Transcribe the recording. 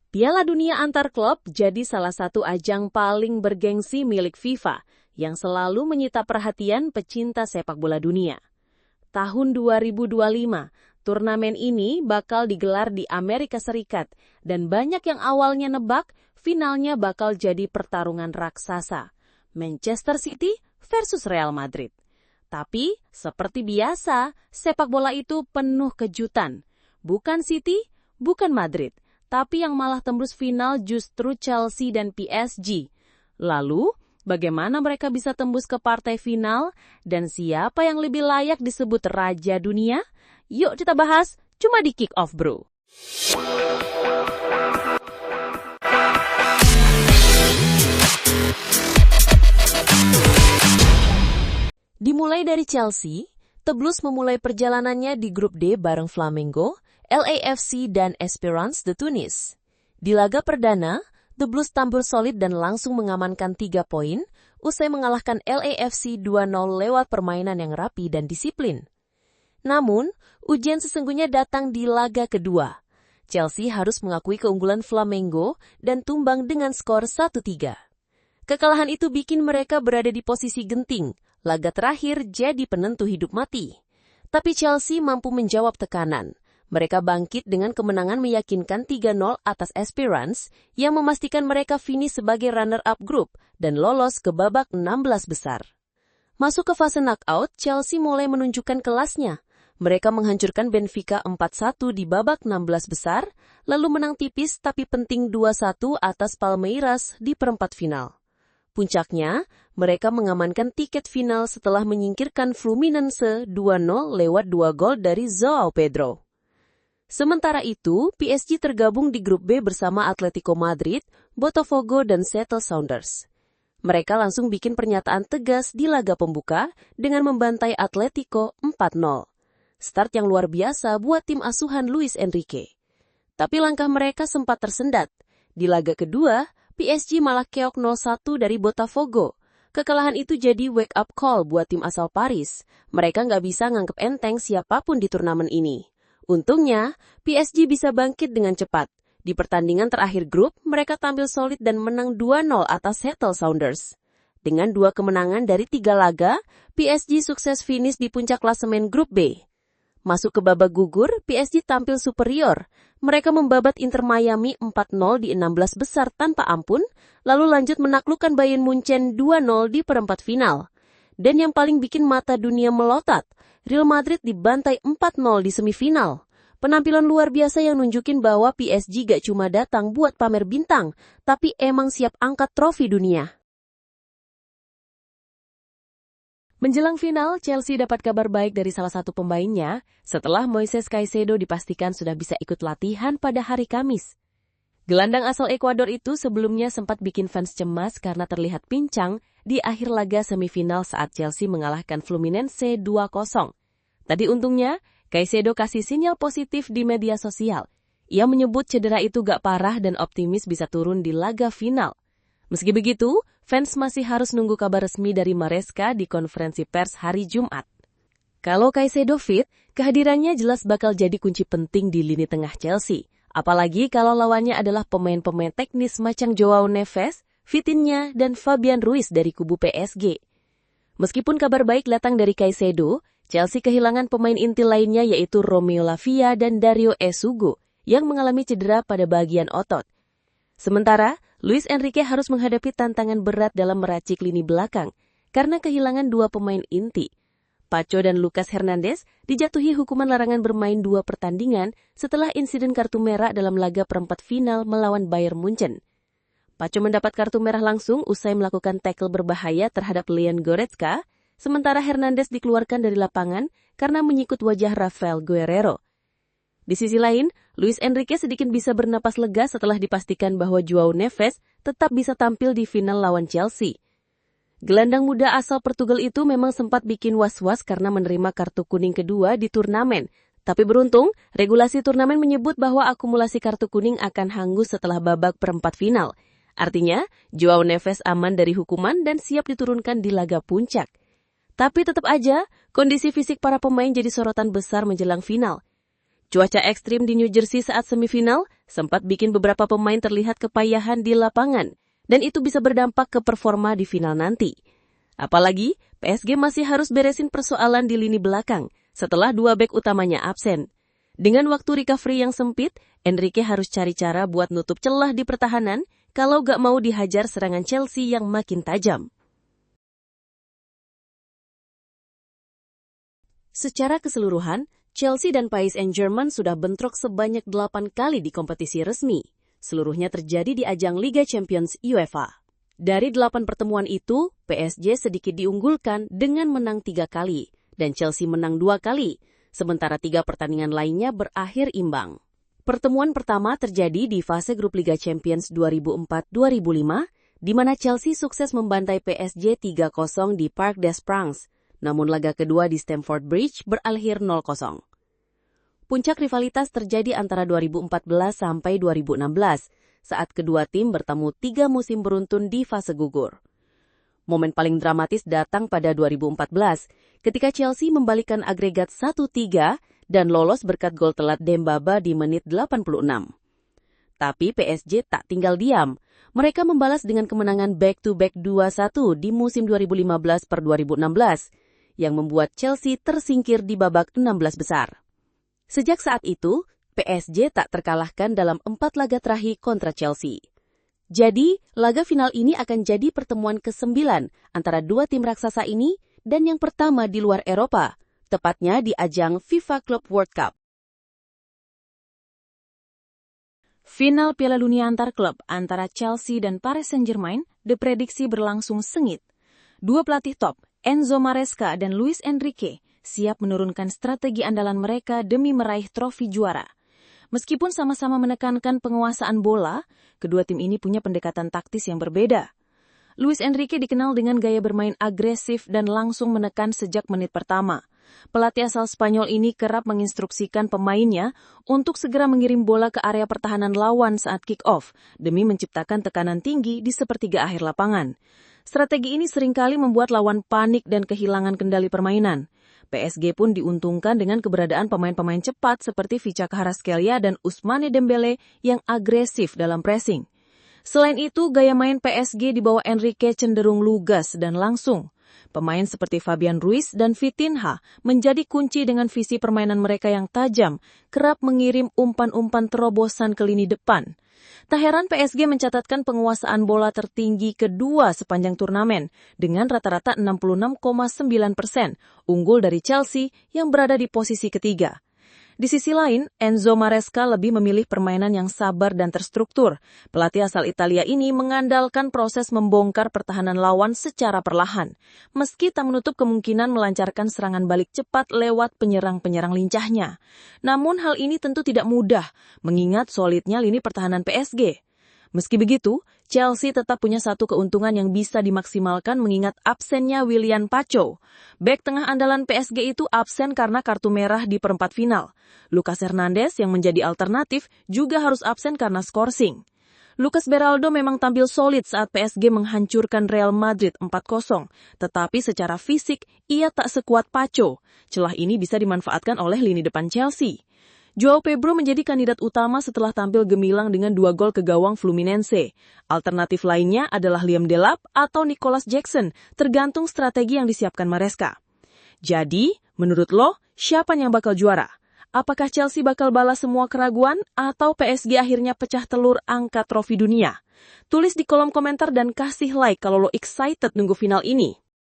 Piala Dunia antar klub jadi salah satu ajang paling bergengsi milik FIFA yang selalu menyita perhatian pecinta sepak bola dunia. Tahun 2025, turnamen ini bakal digelar di Amerika Serikat dan banyak yang awalnya nebak finalnya bakal jadi pertarungan raksasa, Manchester City versus Real Madrid. Tapi, seperti biasa, sepak bola itu penuh kejutan. Bukan City, bukan Madrid, tapi yang malah tembus final justru Chelsea dan PSG. Lalu, bagaimana mereka bisa tembus ke partai final? Dan siapa yang lebih layak disebut Raja Dunia? Yuk kita bahas, cuma di Kick Off Bro. Dimulai dari Chelsea, The Blues memulai perjalanannya di grup D bareng Flamengo, LAFC, dan Esperance de Tunis. Di laga perdana, The Blues tampil solid dan langsung mengamankan 3 poin, usai mengalahkan LAFC 2-0 lewat permainan yang rapi dan disiplin. Namun, ujian sesungguhnya datang di laga kedua. Chelsea harus mengakui keunggulan Flamengo dan tumbang dengan skor 1-3. Kekalahan itu bikin mereka berada di posisi genting. Laga terakhir jadi penentu hidup mati. Tapi Chelsea mampu menjawab tekanan. Mereka bangkit dengan kemenangan meyakinkan 3-0 atas Esperance yang memastikan mereka finish sebagai runner-up grup dan lolos ke babak 16 besar. Masuk ke fase knockout, Chelsea mulai menunjukkan kelasnya. Mereka menghancurkan Benfica 4-1 di babak 16 besar, lalu menang tipis tapi penting 2-1 atas Palmeiras di perempat final. Puncaknya, mereka mengamankan tiket final setelah menyingkirkan Fluminense 2-0 lewat 2 gol dari João Pedro. Sementara itu, PSG tergabung di grup B bersama Atletico Madrid, Botafogo, dan Seattle Sounders. Mereka langsung bikin pernyataan tegas di laga pembuka dengan membantai Atletico 4-0. Start yang luar biasa buat tim asuhan Luis Enrique. Tapi langkah mereka sempat tersendat. Di laga kedua, PSG malah keok 0-1 dari Botafogo. Kekalahan itu jadi wake up call buat tim asal Paris. Mereka nggak bisa nganggep enteng siapapun di turnamen ini. Untungnya, PSG bisa bangkit dengan cepat. Di pertandingan terakhir grup, mereka tampil solid dan menang 2-0 atas Seattle Sounders. Dengan 2 kemenangan dari 3 laga, PSG sukses finish di puncak klasemen grup B. Masuk ke babak gugur, PSG tampil superior. Mereka membabat Inter Miami 4-0 di 16 besar tanpa ampun, lalu lanjut menaklukkan Bayern Munchen 2-0 di perempat final. Dan yang paling bikin mata dunia melotot, Real Madrid dibantai 4-0 di semifinal. Penampilan luar biasa yang nunjukin bahwa PSG gak cuma datang buat pamer bintang, tapi emang siap angkat trofi dunia. Menjelang final, Chelsea dapat kabar baik dari salah satu pemainnya setelah Moises Caicedo dipastikan sudah bisa ikut latihan pada hari Kamis. Gelandang asal Ekuador itu sebelumnya sempat bikin fans cemas karena terlihat pincang di akhir laga semifinal saat Chelsea mengalahkan Fluminense 2-0. Tadi untungnya, Caicedo kasih sinyal positif di media sosial. Ia menyebut cedera itu gak parah dan optimis bisa turun di laga final. Meski begitu, fans masih harus nunggu kabar resmi dari Maresca di konferensi pers hari Jumat. Kalau Caicedo fit, kehadirannya jelas bakal jadi kunci penting di lini tengah Chelsea. Apalagi kalau lawannya adalah pemain-pemain teknis macam João Neves, Vitinha, dan Fabian Ruiz dari kubu PSG. Meskipun kabar baik datang dari Caicedo, Chelsea kehilangan pemain inti lainnya yaitu Romeo Lavia dan Dario Esugo yang mengalami cedera pada bagian otot. Sementara, Luis Enrique harus menghadapi tantangan berat dalam meracik lini belakang karena kehilangan 2 pemain inti. Pacho dan Lucas Hernandez dijatuhi hukuman larangan bermain 2 pertandingan setelah insiden kartu merah dalam laga perempat final melawan Bayern Munchen. Pacho mendapat kartu merah langsung usai melakukan tackle berbahaya terhadap Leon Goretzka, sementara Hernandez dikeluarkan dari lapangan karena menyikut wajah Rafael Guerrero. Di sisi lain, Luis Enrique sedikit bisa bernapas lega setelah dipastikan bahwa João Neves tetap bisa tampil di final lawan Chelsea. Gelandang muda asal Portugal itu memang sempat bikin was-was karena menerima kartu kuning kedua di turnamen. Tapi beruntung, regulasi turnamen menyebut bahwa akumulasi kartu kuning akan hangus setelah babak perempat final. Artinya, João Neves aman dari hukuman dan siap diturunkan di laga puncak. Tapi tetap aja, kondisi fisik para pemain jadi sorotan besar menjelang final. Cuaca ekstrim di New Jersey saat semifinal sempat bikin beberapa pemain terlihat kepayahan di lapangan, dan itu bisa berdampak ke performa di final nanti. Apalagi, PSG masih harus beresin persoalan di lini belakang setelah 2 bek utamanya absen. Dengan waktu recovery yang sempit, Enrique harus cari cara buat nutup celah di pertahanan kalau gak mau dihajar serangan Chelsea yang makin tajam. Secara keseluruhan, Chelsea dan Paris Saint-Germain sudah bentrok sebanyak 8 kali di kompetisi resmi. Seluruhnya terjadi di ajang Liga Champions UEFA. Dari 8 pertemuan itu, PSG sedikit diunggulkan dengan menang 3 kali, dan Chelsea menang 2 kali, sementara 3 pertandingan lainnya berakhir imbang. Pertemuan pertama terjadi di fase grup Liga Champions 2004-2005, di mana Chelsea sukses membantai PSG 3-0 di Parc des Princes, namun laga kedua di Stamford Bridge berakhir 0-0. Puncak rivalitas terjadi antara 2014 sampai 2016, saat kedua tim bertemu 3 musim beruntun di fase gugur. Momen paling dramatis datang pada 2014, ketika Chelsea membalikkan agregat 1-3 dan lolos berkat gol telat Dembaba di menit 86. Tapi PSG tak tinggal diam. Mereka membalas dengan kemenangan back-to-back 2-1 di musim 2015-2016, yang membuat Chelsea tersingkir di babak 16 besar. Sejak saat itu, PSG tak terkalahkan dalam 4 laga terakhir kontra Chelsea. Jadi, laga final ini akan jadi pertemuan ke-9 antara 2 tim raksasa ini dan yang pertama di luar Eropa, tepatnya di ajang FIFA Club World Cup. Final Piala Dunia antar klub antara Chelsea dan Paris Saint-Germain diprediksi berlangsung sengit. 2 pelatih top, Enzo Maresca dan Luis Enrique, siap menurunkan strategi andalan mereka demi meraih trofi juara. Meskipun sama-sama menekankan penguasaan bola, kedua tim ini punya pendekatan taktis yang berbeda. Luis Enrique dikenal dengan gaya bermain agresif dan langsung menekan sejak menit pertama. Pelatih asal Spanyol ini kerap menginstruksikan pemainnya untuk segera mengirim bola ke area pertahanan lawan saat kick-off, demi menciptakan tekanan tinggi di sepertiga akhir lapangan. Strategi ini seringkali membuat lawan panik dan kehilangan kendali permainan. PSG pun diuntungkan dengan keberadaan pemain-pemain cepat seperti Vicha Kvaratskhelia dan Ousmane Dembélé yang agresif dalam pressing. Selain itu, gaya main PSG di bawah Enrique cenderung lugas dan langsung. Pemain seperti Fabian Ruiz dan Vitinha menjadi kunci dengan visi permainan mereka yang tajam, kerap mengirim umpan-umpan terobosan ke lini depan. Tak heran PSG mencatatkan penguasaan bola tertinggi kedua sepanjang turnamen dengan rata-rata 66,9%, unggul dari Chelsea yang berada di posisi ketiga. Di sisi lain, Enzo Maresca lebih memilih permainan yang sabar dan terstruktur. Pelatih asal Italia ini mengandalkan proses membongkar pertahanan lawan secara perlahan, meski tak menutup kemungkinan melancarkan serangan balik cepat lewat penyerang-penyerang lincahnya. Namun hal ini tentu tidak mudah, mengingat solidnya lini pertahanan PSG. Meski begitu, Chelsea tetap punya satu keuntungan yang bisa dimaksimalkan mengingat absennya Willian Pacho. Bek tengah andalan PSG itu absen karena kartu merah di perempat final. Lucas Hernandez yang menjadi alternatif juga harus absen karena skorsing. Lucas Beraldo memang tampil solid saat PSG menghancurkan Real Madrid 4-0, tetapi secara fisik ia tak sekuat Pacho. Celah ini bisa dimanfaatkan oleh lini depan Chelsea. Joao Pedro menjadi kandidat utama setelah tampil gemilang dengan 2 gol ke gawang Fluminense. Alternatif lainnya adalah Liam Delap atau Nicolas Jackson, tergantung strategi yang disiapkan Maresca. Jadi, menurut lo, siapa yang bakal juara? Apakah Chelsea bakal balas semua keraguan atau PSG akhirnya pecah telur angkat trofi dunia? Tulis di kolom komentar dan kasih like kalau lo excited nunggu final ini.